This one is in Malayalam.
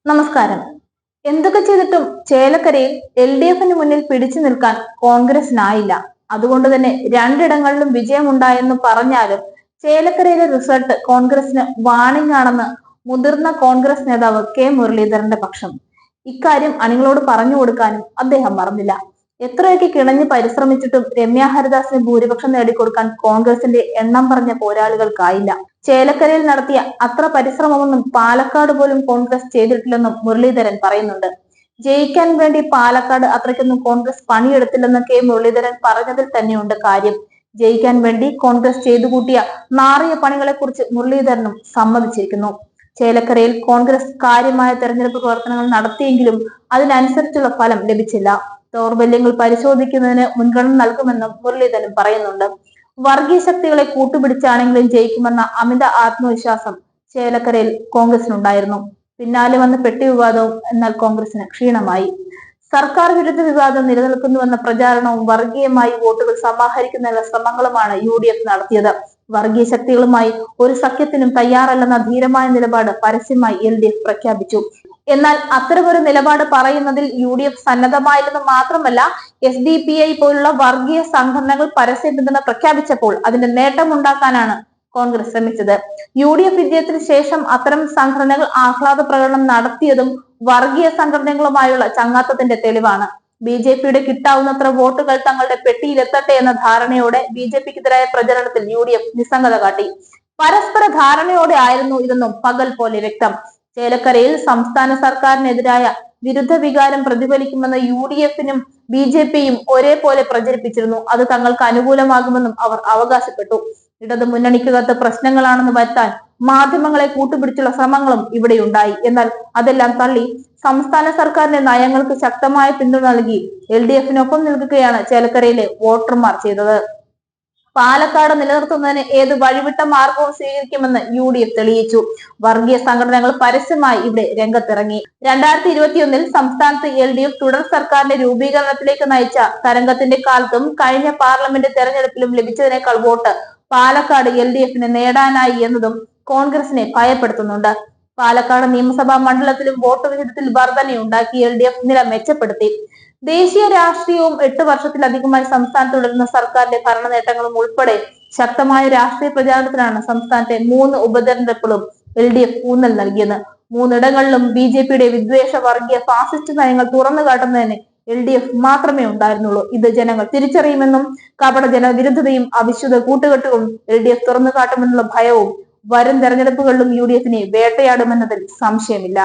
നമസ്കാരം. എന്തൊക്കെ ചെയ്തിട്ടും ചേലക്കരയിൽ LDFന് മുന്നിൽ പിടിച്ചു നിൽക്കാൻ കോൺഗ്രസിനായില്ല. അതുകൊണ്ട് തന്നെ രണ്ടിടങ്ങളിലും വിജയമുണ്ടായെന്ന് പറഞ്ഞാലും ചേലക്കരയിലെ റിസൾട്ട് കോൺഗ്രസിന് വാണിംഗ് ആണെന്ന് മുതിർന്ന കോൺഗ്രസ് നേതാവ് കെ മുരളീധരന്റെ പക്ഷം. ഇക്കാര്യം അണികളോട് പറഞ്ഞു കൊടുക്കാനും അദ്ദേഹം മറന്നില്ല. എത്രയൊക്കെ കിണഞ്ഞ് പരിശ്രമിച്ചിട്ടും രമ്യ ഹരിദാസിന് ഭൂരിപക്ഷം നേടിക്കൊടുക്കാൻ കോൺഗ്രസിന്റെ എണ്ണം പറഞ്ഞ പോരാളികൾക്കായില്ല. ചേലക്കരയിൽ നടത്തിയ അത്ര പരിശ്രമമൊന്നും പാലക്കാട് പോലും കോൺഗ്രസ് ചെയ്തിട്ടില്ലെന്നും മുരളീധരൻ പറയുന്നുണ്ട്. ജയിക്കാൻ വേണ്ടി പാലക്കാട് അത്രയ്ക്കൊന്നും കോൺഗ്രസ് പണിയെടുത്തില്ലെന്ന് കെ മുരളീധരൻ പറഞ്ഞതിൽ തന്നെയുണ്ട് കാര്യം. ജയിക്കാൻ വേണ്ടി കോൺഗ്രസ് ചെയ്തു കൂട്ടിയ നാറിയ പണികളെ കുറിച്ച് മുരളീധരനും സമ്മതിച്ചിരിക്കുന്നു. ചേലക്കരയിൽ കോൺഗ്രസ് കാര്യമായ തെരഞ്ഞെടുപ്പ് പ്രവർത്തനങ്ങൾ നടത്തിയെങ്കിലും അതിനനുസരിച്ചുള്ള ഫലം ലഭിച്ചില്ല. ദൗർബല്യങ്ങൾ പരിശോധിക്കുന്നതിന് മുൻഗണന നൽകുമെന്നും മുരളീധരൻ പറയുന്നുണ്ട്. വർഗീയ ശക്തികളെ കൂട്ടുപിടിച്ചാണെങ്കിലും ജയിക്കുമെന്ന അമിത ആത്മവിശ്വാസം ചേലക്കരയിൽ കോൺഗ്രസിനുണ്ടായിരുന്നു. പിന്നാലെ വന്ന പെട്ടി വിവാദവും എന്നാൽ കോൺഗ്രസിന് ക്ഷീണമായി. സർക്കാർ വിരുദ്ധ വിവാദം നിലനിൽക്കുന്നുവെന്ന പ്രചാരണവും വർഗീയമായി വോട്ടുകൾ സമാഹരിക്കുന്നതിനുള്ള ശ്രമങ്ങളുമാണ് UDF നടത്തിയത്. വർഗീയ ശക്തികളുമായി ഒരു സഖ്യത്തിനും തയ്യാറല്ലെന്ന ധീരമായ നിലപാട് പരസ്യമായി LDF പ്രഖ്യാപിച്ചു. എന്നാൽ അത്തരമൊരു നിലപാട് പറയുന്നതിൽ UDF സന്നദ്ധമായില്ലെന്ന് മാത്രമല്ല, SDPI പോലുള്ള വർഗീയ സംഘടനകൾ പരസ്യ പിന്തുണ പ്രഖ്യാപിച്ചപ്പോൾ അതിന്റെ നേട്ടമുണ്ടാക്കാനാണ് കോൺഗ്രസ് ശ്രമിച്ചത്. UDF വിജയത്തിന് ശേഷം അത്തരം സംഘടനകൾ ആഹ്ലാദ പ്രകടനം നടത്തിയതും വർഗീയ സംഘടനകളുമായുള്ള ചങ്ങാത്തത്തിന്റെ തെളിവാണ്. BJPയുടെ കിട്ടാവുന്നത്ര വോട്ടുകൾ തങ്ങളുടെ പെട്ടിയിലെത്തട്ടെ എന്ന ധാരണയോടെ BJPക്കെതിരായ പ്രചരണത്തിൽ UDF നിസ്സംഗത കാട്ടി. പരസ്പര ധാരണയോടെ ആയിരുന്നു ഇതെന്നും പകൽ പോലെ വ്യക്തം. ചേലക്കരയിൽ സംസ്ഥാന സർക്കാരിനെതിരായ വിരുദ്ധ വികാരം പ്രതിഫലിക്കുമെന്ന് UDFനും BJPയും ഒരേപോലെ പ്രചരിപ്പിച്ചിരുന്നു. അത് തങ്ങൾക്ക് അനുകൂലമാകുമെന്നും അവർ അവകാശപ്പെട്ടു. ഇടതു മുന്നണിക്കകത്ത് പ്രശ്നങ്ങളാണെന്ന് വരുത്താൻ മാധ്യമങ്ങളെ കൂട്ടുപിടിച്ചുള്ള ശ്രമങ്ങളും ഇവിടെയുണ്ടായി. എന്നാൽ അതെല്ലാം തള്ളി സംസ്ഥാന സർക്കാരിന്റെ നയങ്ങൾക്ക് ശക്തമായ പിന്തുണ നൽകി LDFനൊപ്പം നിൽക്കുകയാണ് ചേലക്കരയിലെ വോട്ടർമാർ ചെയ്തത്. പാലക്കാട് നിലനിർത്തുന്നതിന് ഏത് വഴിവിട്ട മാർഗവും സ്വീകരിക്കുമെന്ന് UDF തെളിയിച്ചു. വർഗീയ സംഘടനകൾ പരസ്യമായി ഇവിടെ രംഗത്തിറങ്ങി. 2021 സംസ്ഥാനത്ത് LDF തുടർ സർക്കാരിന്റെ രൂപീകരണത്തിലേക്ക് നയിച്ച തരംഗത്തിന്റെ കാലത്തും കഴിഞ്ഞ പാർലമെന്റ് തെരഞ്ഞെടുപ്പിലും ലഭിച്ചതിനേക്കാൾ വോട്ട് പാലക്കാട് LDFന് നേടാനായി എന്നതും കോൺഗ്രസിനെ ഭയപ്പെടുത്തുന്നുണ്ട്. പാലക്കാട് നിയമസഭാ മണ്ഡലത്തിലും വോട്ട് വിഹിതത്തിൽ വർധനയുണ്ടാക്കി LDF നില മെച്ചപ്പെടുത്തി. ദേശീയ രാഷ്ട്രീയവും 8 വർഷത്തിലധികമായി സംസ്ഥാനത്ത് തുടരുന്ന സർക്കാരിന്റെ ഭരണ നേട്ടങ്ങളും ഉൾപ്പെടെ ശക്തമായ രാഷ്ട്രീയ പ്രചാരണത്തിനാണ് സംസ്ഥാനത്തെ 3 ഉപതെരഞ്ഞെടുപ്പുകളും LDF ഊന്നൽ നൽകിയത്. 3 ഇടങ്ങളിലും BJPയുടെ വിദ്വേഷ വർഗീയ ഫാസിസ്റ്റ് നയങ്ങൾ തുറന്നു കാട്ടുന്നതിന് LDF മാത്രമേ ഉണ്ടായിരുന്നുള്ളൂ. ഇത് ജനങ്ങൾ തിരിച്ചറിയുമെന്നും കപട ജനവിരുദ്ധതയും അവിശുദ്ധ കൂട്ടുകെട്ടുകളും LDF തുറന്നു കാട്ടുമെന്നുള്ള ഭയവും വരും തെരഞ്ഞെടുപ്പുകളിലും UDFനെ വേട്ടയാടുമെന്നതിൽ സംശയമില്ല.